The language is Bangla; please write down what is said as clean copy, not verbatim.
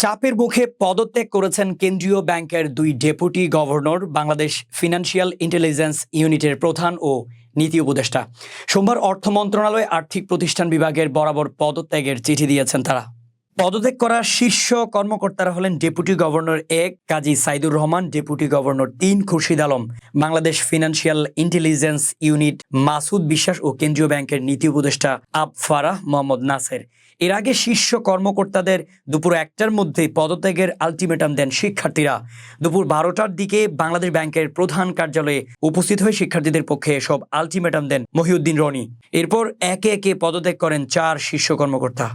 চাপের মুখে পদত্যাগ করেছেন কেন্দ্রীয় ব্যাংকের দুই deputy governor, Bangladesh financial intelligence ইউনিটের প্রধান ও নীতি উপদেষ্টা। সোমবার অর্থ মন্ত্রণালয় আর্থিক প্রতিষ্ঠান বিভাগের বরাবর পদত্যাগের চিঠি দিয়েছেন তারা। পদত্যাগ করা শীর্ষ কর্মকর্তারা হলেন deputy governor ১ Kazi Saidur Rahman, deputy governor ৩ Khurshid Alam, Bangladesh financial intelligence unit Masud Biswas ও কেন্দ্রীয় ব্যাংকের নীতি উপদেষ্টা আবফারাহ মোহাম্মদ নাসের। এর আগে শীর্ষ কর্মকর্তাদের দুপুর ১টার মধ্যে পদত্যাগের আলটিমেটাম দেন শিক্ষার্থীরা। দুপুর ১২টার দিকে বাংলাদেশ ব্যাংকের প্রধান কার্যালয়ে উপস্থিত হয়ে শিক্ষার্থীদের পক্ষে সব আলটিমেটাম দেন মহিউদ্দিন রনি। এরপর একে একে পদত্যাগ করেন ৪ শীর্ষ কর্মকর্তা।